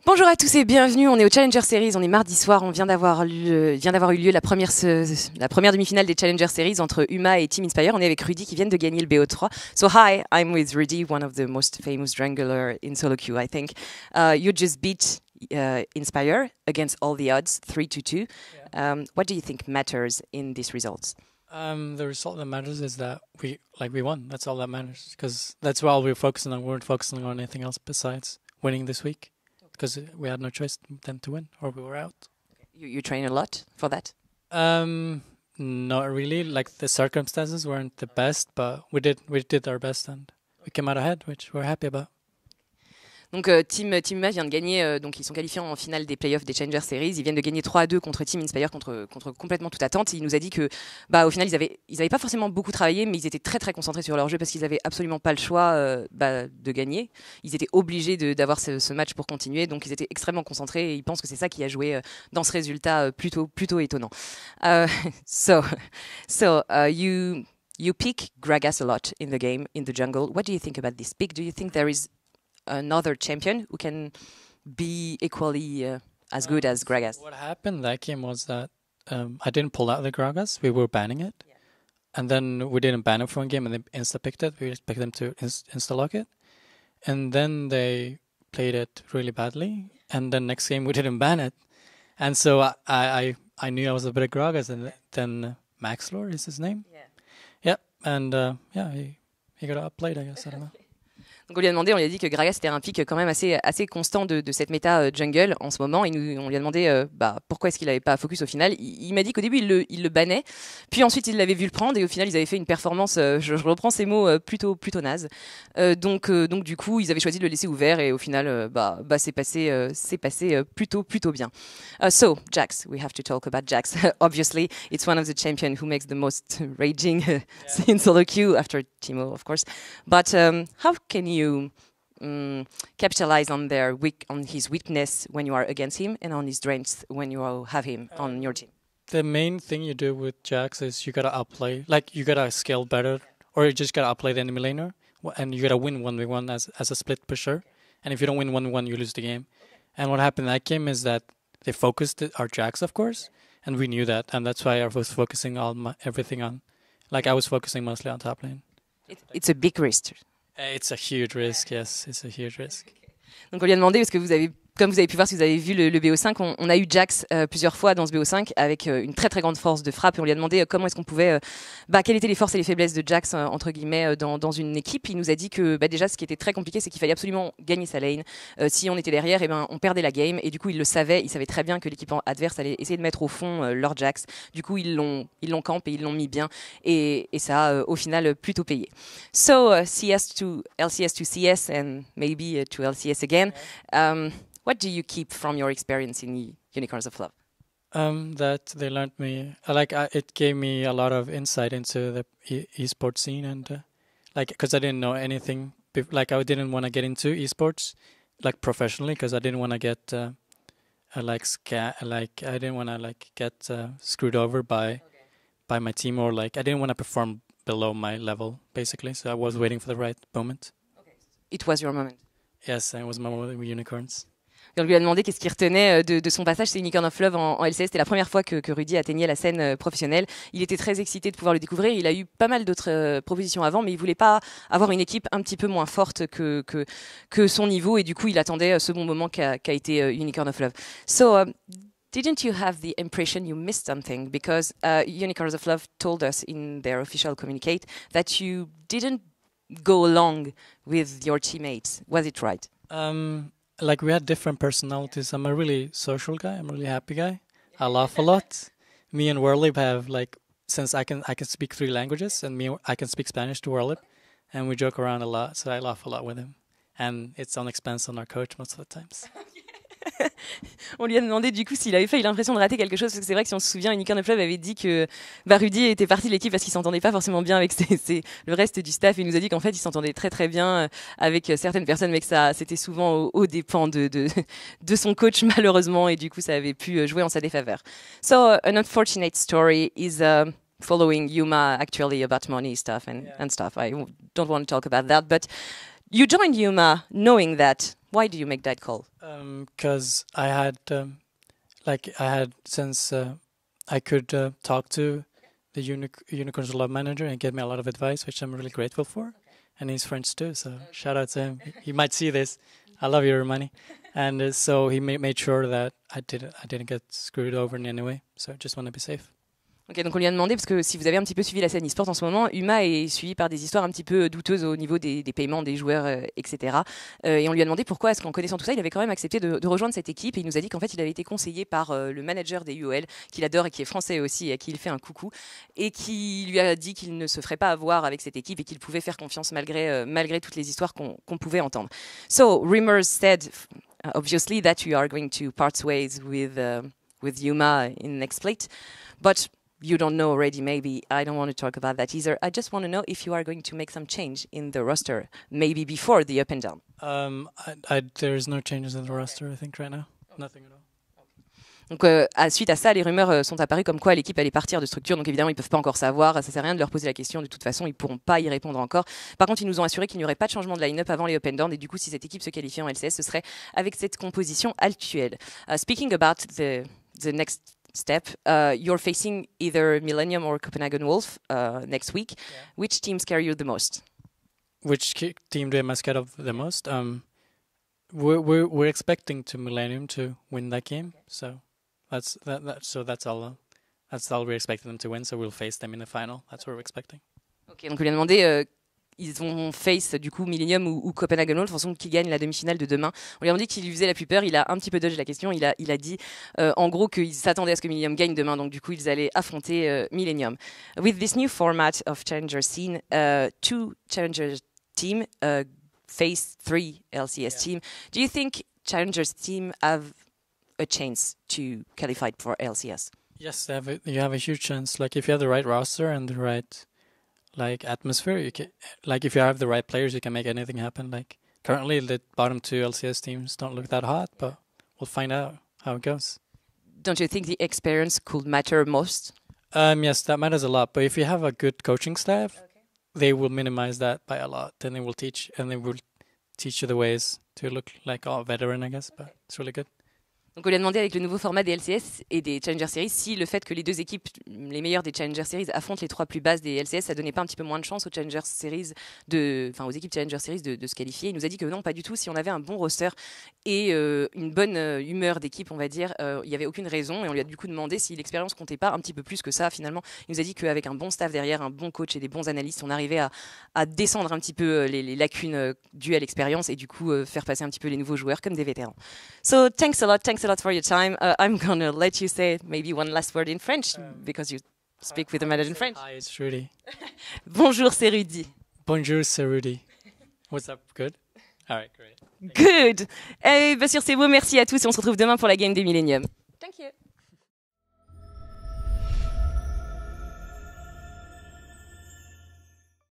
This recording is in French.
Bonjour à tous et bienvenue, on est au Challenger Series, on est mardi soir, on vient d'avoir eu lieu la première demi-finale des Challenger Series entre Huma et Team Inspire. On est avec Rudy qui viennent de gagner le BO3. So hi, I'm with Rudy, one of the most famous jungler in solo queue, I think. You just beat Inspire against all the odds, 3-2. What do you think matters in these results? The result that matters is that we won. That's all that matters, because that's all we were focusing on. We weren't focusing on anything else besides winning this week, because we had no choice than to win, or we were out. You train a lot for that? Not really. Like, the circumstances weren't the best, but we did our best and we came out ahead, which we're happy about. Donc Team Huma vient de gagner, donc ils sont qualifiés en finale des playoffs des Challenger Series. Ils viennent de gagner 3-2 contre Team Inspire, contre complètement toute attente. Et il nous a dit que, au final, ils avaient pas forcément beaucoup travaillé, mais ils étaient très très concentrés sur leur jeu parce qu'ils avaient absolument pas le choix de gagner. Ils étaient obligés d'avoir ce match pour continuer, donc ils étaient extrêmement concentrés et ils pensent que c'est ça qui a joué dans ce résultat plutôt étonnant. You pick Gragas a lot in the game, in the jungle. What do you think about this pick? Do you think there is another champion who can be equally as good as Gragas? What happened that game was that I didn't pull out the Gragas. We were banning it. Yeah. And then we didn't ban it for one game and they insta-picked it. We expected them to insta-lock it. And then they played it really badly. And then next game we didn't ban it. And so I knew I was a bit of Gragas. And then Maxlor is his name. Yeah. Yep. And he got outplayed, I guess. I don't know. Donc on lui a dit que Gragas était un pick quand même assez constant de cette méta jungle en ce moment. On lui a demandé pourquoi est-ce qu'il n'avait pas focus au final. Il m'a dit qu'au début il le bannait, puis ensuite il l'avait vu le prendre et au final ils avaient fait une performance, je reprends ces mots, plutôt naze. Donc du coup ils avaient choisi de le laisser ouvert et au final c'est passé plutôt bien. So Jax, we have to talk about Jax. Obviously it's one of the champions who makes the most raging in solo queue after Teemo, of course. But how can you capitalize on his weakness when you are against him and on his strengths when you have him on your team? The main thing you do with Jax is you gotta outplay, like you gotta scale better, or you just gotta outplay the enemy laner, and you gotta win 1v1 as a split pusher. And if you don't win 1v1, you lose the game. And what happened in that game is that they focused our Jax, of course, and we knew that, and that's why I was focusing everything on, like I was focusing mostly on top lane. It's a big risk. It's a huge risk, yes, it's a huge risk. Donc on lui a demandé, parce que comme vous avez pu voir si vous avez vu le BO5, on a eu Jax plusieurs fois dans ce BO5 avec une très très grande force de frappe et on lui a demandé comment est-ce qu'on pouvait, quelles étaient les forces et les faiblesses de Jax entre guillemets dans une équipe. Il nous a dit que déjà ce qui était très compliqué c'est qu'il fallait absolument gagner sa lane. Si on était derrière, on perdait la game et du coup il savait très bien que l'équipe adverse allait essayer de mettre au fond leur Jax. Du coup ils l'ont camp et ils l'ont mis bien et ça a au final plutôt payé. So CS to LCS to CS and maybe to LCS again. What do you keep from your experience in Unicorns of Love? That they learned me, it gave me a lot of insight into the esports scene, and because I didn't know anything, I didn't want to get into esports professionally because I didn't want to get I didn't want to get screwed over by my team, or I didn't want to perform below my level basically. So I was waiting for the right moment. Okay. It was your moment. Yes, it was my moment with Unicorns. Et on lui a demandé qu'est-ce qu'il retenait de son passage chez Unicorn of Love en LCS. C'était la première fois que Rudy atteignait la scène professionnelle. Il était très excité de pouvoir le découvrir. Il a eu pas mal d'autres propositions avant, mais il voulait pas avoir une équipe un petit peu moins forte que son niveau. Et du coup, il attendait ce bon moment qu'a été Unicorn of Love. So, didn't you have the impression you missed something? Because Unicorns of Love told us in their official communicate that you didn't go along with your teammates. Was it right? We had different personalities. I'm a really social guy. I'm a really happy guy. I laugh a lot. Me and Werlib have since I can speak 3 languages, and I can speak Spanish to Werlib, and we joke around a lot. So I laugh a lot with him, and it's on expense on our coach most of the times. On lui a demandé du coup s'il avait fait l'impression de rater quelque chose, parce que c'est vrai que si on se souvient, Unicorn of Love avait dit que Rudy était parti de l'équipe parce qu'il s'entendait pas forcément bien avec le reste du staff, et il nous a dit qu'en fait il s'entendait très très bien avec certaines personnes, mais que ça c'était souvent aux dépens de son coach malheureusement, et du coup ça avait pu jouer en sa défaveur. So an unfortunate story is following Yuma actually about money stuff and stuff. I don't want to talk about that, but you joined Yuma knowing that Why do you make that call? Because I had since I could talk to the Unicorns Lab manager and get me a lot of advice, which I'm really grateful for. And he's French too, so shout out to him. He might see this. I love your money. And so he made sure that I didn't get screwed over in any way. So I just want to be safe. Ok, donc on lui a demandé, parce que si vous avez un petit peu suivi la scène e-sport en ce moment, Huma est suivi par des histoires un petit peu douteuses au niveau des paiements des joueurs, etc. Et on lui a demandé pourquoi est-ce qu'en connaissant tout ça, il avait quand même accepté de rejoindre cette équipe. Et il nous a dit qu'en fait, il avait été conseillé par le manager des UOL, qu'il adore et qui est français aussi, et à qui il fait un coucou, et qui lui a dit qu'il ne se ferait pas avoir avec cette équipe et qu'il pouvait faire confiance malgré toutes les histoires qu'on pouvait entendre. So, rumors said, obviously, that you are going to part ways with Huma in next split, but you don't know already, maybe. I don't want to talk about that either. I just want to know if you are going to make some change in the roster, maybe before the up and down. There's no changes in the roster, I think, right now. Nothing at all. Donc, suite à ça, les rumeurs sont apparues comme quoi l'équipe allait partir de structure. Donc, évidemment, ils ne peuvent pas encore savoir. Ça ne sert à rien de leur poser la question. De toute façon, ils ne pourront pas y répondre encore. Par contre, ils nous ont assuré qu'il n'y aurait pas de changement de line-up avant les up and down. Et du coup, si cette équipe se qualifiait en LCS, ce serait avec cette composition actuelle. Speaking about the next step, you're facing either Millennium or Copenhagen Wolf next week. Yeah. Which team scare you the most? Which team do I scared of the most? We're expecting Millennium to win that game, okay. So that's all. That's all we're expecting them to win. So we'll face them in the final. That's what we're expecting. Ok, donc on lui a demandé. Ils vont face du coup Millennium ou Copenhagen Wolf, de façon qui gagne la demi-finale de demain. On lui a demandé qui lui faisait la plus peur. Il a un petit peu dodge la question. Il a dit en gros qu'ils s'attendaient à ce que Millennium gagne demain. Donc du coup ils allaient affronter Millennium. With this new format of Challenger scene, 2 Challenger team face 3 LCS team. Do you think Challenger's team have a chance to qualify for LCS? Yes, you have a huge chance. Like if you have the right roster and the right atmosphere, you can, if you have the right players, you can make anything happen. Like currently, the bottom 2 LCS teams don't look that hot, but we'll find out how it goes. Don't you think the experience could matter most? Yes, that matters a lot. But if you have a good coaching staff, they will minimize that by a lot. Then they will teach you the ways to look like a veteran, I guess. But it's really good. Donc on lui a demandé avec le nouveau format des LCS et des Challenger Series si le fait que les deux équipes, les meilleures des Challenger Series, affrontent les 3 plus basses des LCS, ça donnait pas un petit peu moins de chance aux Challenger Series aux équipes Challenger Series de se qualifier. Il nous a dit que non, pas du tout. Si on avait un bon roster et une bonne humeur d'équipe, on va dire, il n'y avait aucune raison. Et on lui a du coup demandé si l'expérience comptait pas un petit peu plus que ça. Finalement, il nous a dit qu'avec un bon staff derrière, un bon coach et des bons analystes, on arrivait à descendre un petit peu les lacunes dues à l'expérience et du coup faire passer un petit peu les nouveaux joueurs comme des vétérans. So thanks a lot for your time. I'm gonna let you say maybe one last word in French because you speak with the manager in French. Hi, it's Rudy. Bonjour, c'est Rudy. Bonjour, c'est Rudy. What's up? Good? All right, great. Good. Et bien sur ces mots, merci à tous et on se retrouve demain pour la game des Millennium. Thank you.